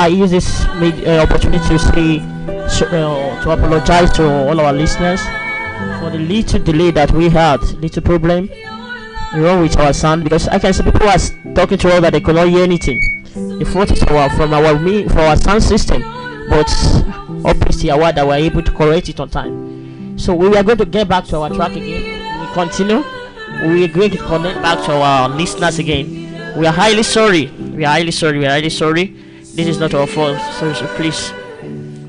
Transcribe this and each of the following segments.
I use this opportunity to say, to apologize to all our listeners for the little delay that we had, little problem wrong with our sound, because I can see people are talking to us that they could not hear anything. The fault is for our sound system, but obviously our that we're able to correct it on time. So we are going to get back to our track again. We continue. We are going to connect back to our listeners again. We are highly sorry. We are highly sorry. We are highly sorry. This is not our fault. So please,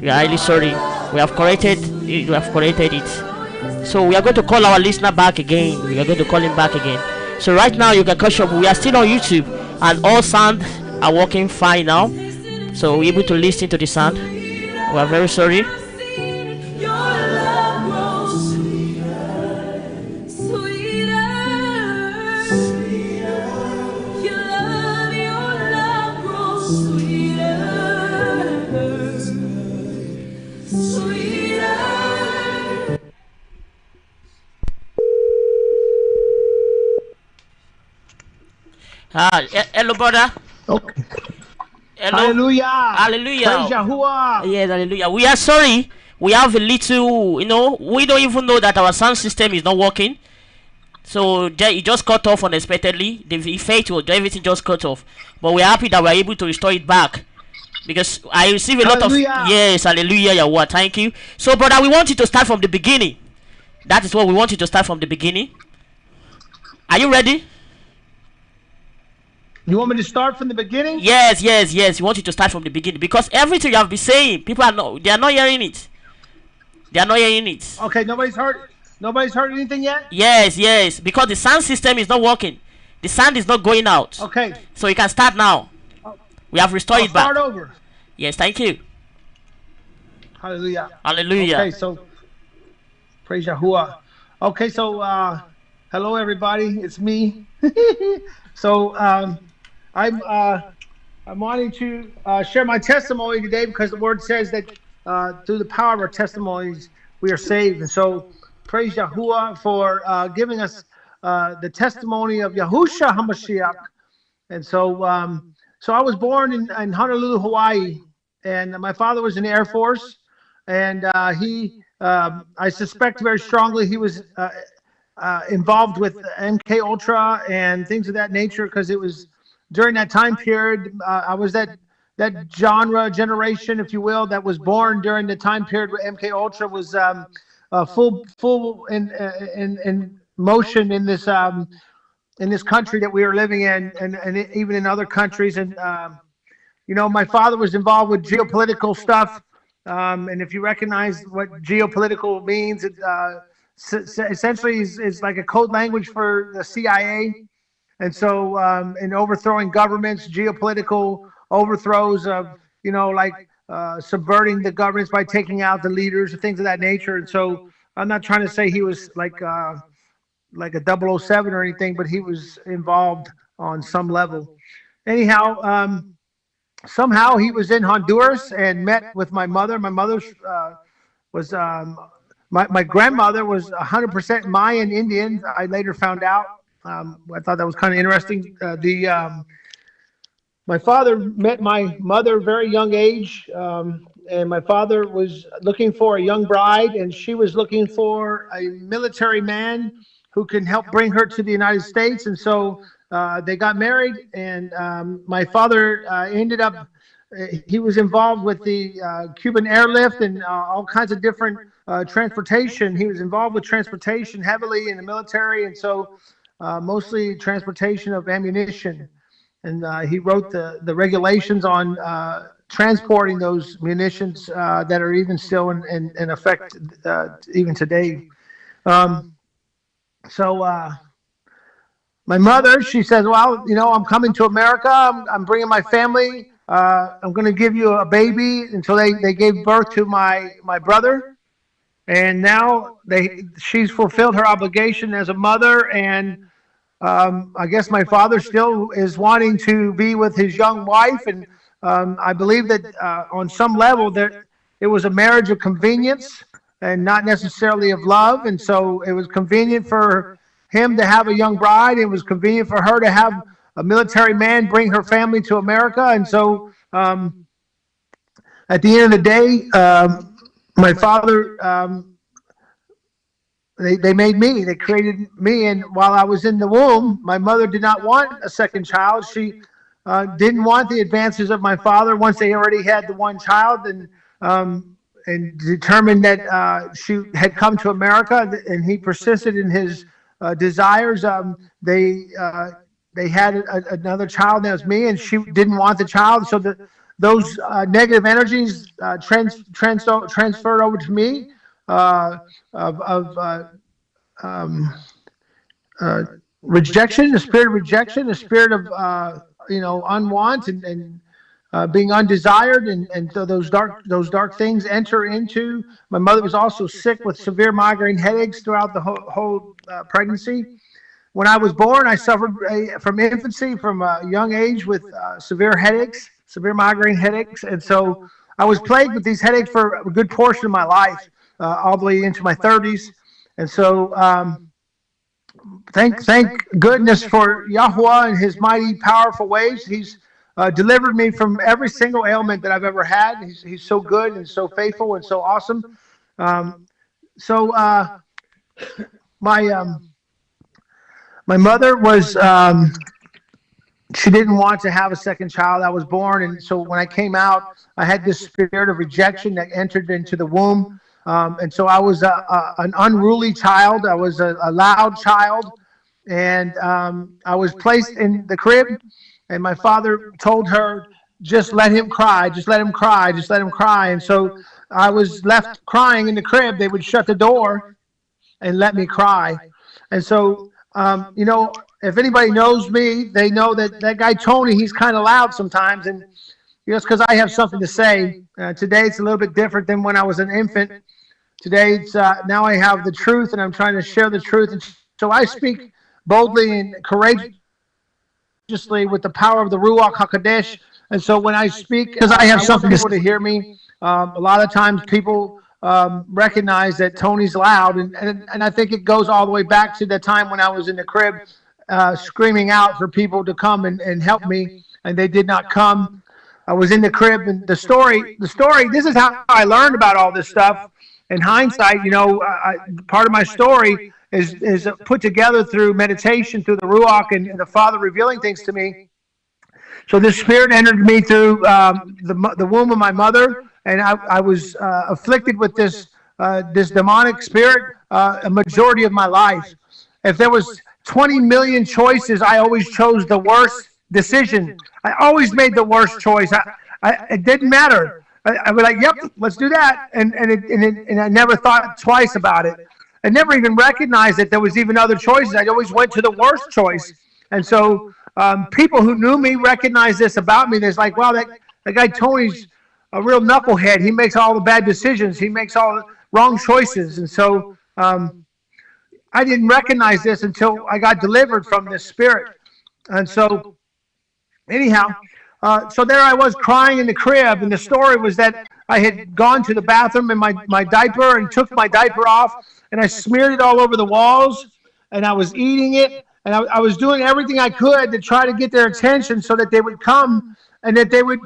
we are highly sorry. We have corrected it. We have corrected it. So we are going to call our listener back again. We are going to call him back again. So right now you can catch up. We are still on YouTube, and all sound are working fine now. So we're able to listen to the sound. We are very sorry. Hello, brother. Okay. Hello. Hallelujah. Hallelujah. Praise Yahuwah. Yes, hallelujah. We are sorry. We have a little, we don't even know that our sound system is not working. So it just cut off unexpectedly. The effect was everything just cut off. But we're happy that we're able to restore it back. Because I receive a lot of... Yes, hallelujah, Yahuwah. Thank you. So, brother, we want you to start from the beginning. That is what we want you to start from the beginning. Are you ready? You want me to start from the beginning? Yes. We want you to start from the beginning, because everything you have been saying, they are not hearing it. They are not hearing it. Okay, nobody's heard anything yet? Yes, because the sound system is not working. The sound is not going out. Okay. So you can start now. We have restored it back. Start over. Yes, thank you. Hallelujah. Hallelujah. Okay, so praise Yahuwah. Okay, so hello everybody. It's me. So I'm wanting to share my testimony today, because the word says that through the power of our testimonies we are saved. And so praise Yahuwah for giving us the testimony of Yahushua HaMashiach. And so I was born in Honolulu, Hawaii, and my father was in the Air Force, and I suspect very strongly he was involved with MK Ultra and things of that nature, because it was during that time period. I was that generation, if you will, that was born during the time period where MK Ultra was full in motion in this country that we were living in, and even in other countries. And my father was involved with geopolitical stuff, and if you recognize what geopolitical means, it essentially is like a code language for the CIA. And so in overthrowing governments, geopolitical overthrows of, subverting the governments by taking out the leaders and things of that nature. And so I'm not trying to say he was like a 007 or anything, but he was involved on some level. Anyhow, somehow he was in Honduras and met with my mother. My mother was... My grandmother was 100% Mayan Indian. I later found out. I thought that was kind of interesting. My father met my mother very young age, and my father was looking for a young bride, and she was looking for a military man who can help bring her to the United States. And so they got married, and my father ended up, he was involved with the Cuban airlift and all kinds of different transportation. He was involved with transportation heavily in the military, and so mostly transportation of ammunition. And he wrote the regulations on transporting those munitions that are even still in effect even today. So my mother, she says, well, I'm coming to America. I'm bringing my family. I'm going to give you a baby. And so they gave birth to my brother. And now she's fulfilled her obligation as a mother, and I guess my father still is wanting to be with his young wife, and I believe that on some level that it was a marriage of convenience and not necessarily of love. And so it was convenient for him to have a young bride. It was convenient for her to have a military man bring her family to America. And so at the end of the day, my father, they made me. They created me, and while I was in the womb, my mother did not want a second child. She didn't want the advances of my father once they already had the one child, and determined that she had come to America, and he persisted in his desires. They had another child, that was me, and she didn't want the child, so those negative energies transferred over to me, rejection, the spirit of rejection, the spirit of unwanted and being undesired, and so those dark things enter into. My mother was also sick with severe migraine headaches throughout the whole pregnancy. When I was born, I suffered from infancy, from a young age, with severe headaches, severe migraine headaches, and so I was plagued with these headaches for a good portion of my life, all the way into my 30s. And so thank goodness for Yahuwah and his mighty, powerful ways. He's delivered me from every single ailment that I've ever had. He's so good and so faithful and so awesome. My mother was, she didn't want to have a second child. I was born, and so when I came out, I had this spirit of rejection that entered into the womb. And so I was an unruly child. I was a loud child, and I was placed in the crib, and my father told her, just let him cry, just let him cry, just let him cry. And so I was left crying in the crib. They would shut the door and let me cry. And so, if anybody knows me, they know that guy Tony, he's kind of loud sometimes, and it's because I have something to say. Today it's a little bit different than when I was an infant. Today it's now I have the truth, and I'm trying to share the truth. And so I speak boldly and courageously with the power of the Ruach HaKodesh. And so when I speak, because I have something to hear me, a lot of times people recognize that Tony's loud, and I think it goes all the way back to the time when I was in the crib, screaming out for people to come and help me, and they did not come. I was in the crib, and the story, this is how I learned about all this stuff. In hindsight, part of my story is put together through meditation, through the Ruach and the Father revealing things to me. So this spirit entered me through the womb of my mother, and I was afflicted with this demonic spirit a majority of my life. If there was 20 million choices, I always chose the worst decision. I always made the worst choice. It didn't matter. I was like, yep, let's do that. And I never thought twice about it. I never even recognized that there was even other choices. I always went to the worst choice. And so people who knew me recognized this about me. They're like, wow, that guy Tony's a real knucklehead. He makes all the bad decisions. He makes all the wrong choices. And so I didn't recognize this until I got delivered from this spirit. And so anyhow, so there I was crying in the crib, and the story was that I had gone to the bathroom in my diaper and took my diaper off, and I smeared it all over the walls, and I was eating it, and I was doing everything I could to try to get their attention so that they would come and that they would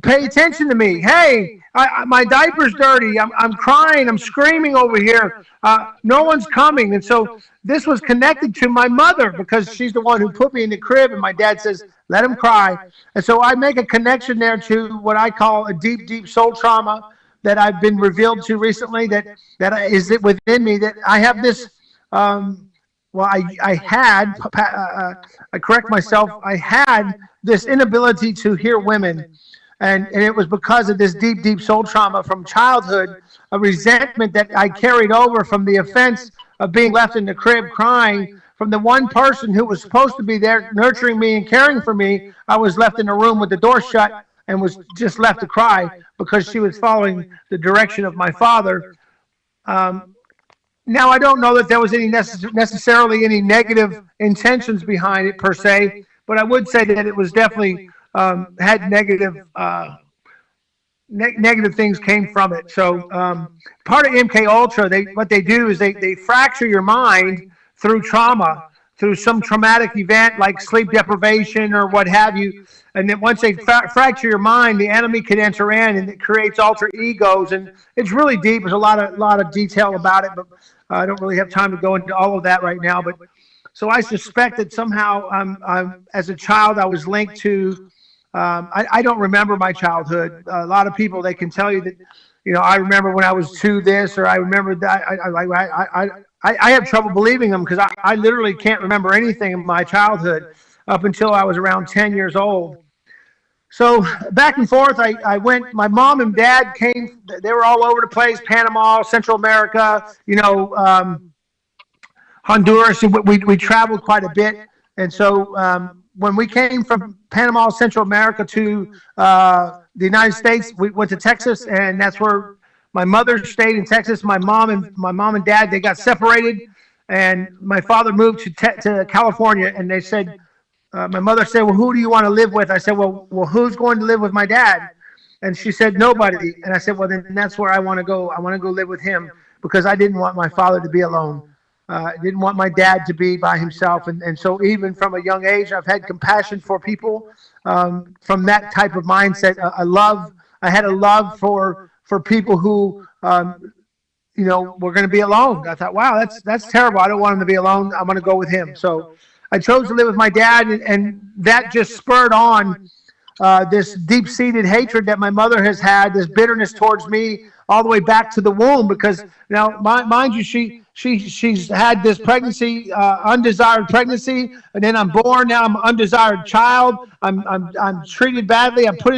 pay attention to me. Hey, my diaper's dirty. I'm crying. I'm screaming over here. No one's coming. And so this was connected to my mother because she's the one who put me in the crib, and my dad says, let him cry. And so I make a connection there to what I call a deep, deep soul trauma that I've been revealed to recently, that is within me, that I have this, I correct myself, I had this inability to hear women. And it was because of this deep, deep soul trauma from childhood, a resentment that I carried over from the offense of being left in the crib crying from the one person who was supposed to be there nurturing me and caring for me. I was left in a room with the door shut and was just left to cry because she was following the direction of my father. Now, I don't know that there was any necessarily any negative intentions behind it per se, but I would say that it was definitely had negative negative things came from it. So part of MK Ultra, what they do is they fracture your mind through trauma, through some traumatic event like sleep deprivation or what have you. And then once they fracture your mind, the enemy can enter in, and it creates alter egos. And it's really deep. There's a lot of detail about it, but I don't really have time to go into all of that right now. But so I suspect that somehow as a child I was linked to. I don't remember my childhood. A lot of people, they can tell you that, I remember when I was 2 this, or I remember that. I have trouble believing them because I literally can't remember anything in my childhood up until I was around 10 years old. So back and forth, I went. My mom and dad came. They were all over the place: Panama, Central America, Honduras. We traveled quite a bit, and so when we came from Panama, Central America to the United States, we went to Texas, and that's where my mother stayed in Texas. My mom and dad, they got separated, and my father moved to California. And they said, my mother said, "Well, who do you want to live with?" I said, "Well, who's going to live with my dad?" And she said, "Nobody." And I said, "Well, then that's where I want to go. I want to go live with him because I didn't want my father to be alone. I didn't want my dad to be by himself." And so even from a young age, I've had compassion for people from that type of mindset. I had a love for people who, were going to be alone. I thought, wow, that's terrible. I don't want him to be alone. I'm going to go with him. So I chose to live with my dad, and that just spurred on this deep-seated hatred that my mother has had, this bitterness towards me all the way back to the womb. Because now, mind you, she's had this pregnancy, undesired pregnancy, and then I'm born. Now I'm an undesired child. I'm treated badly. I'm put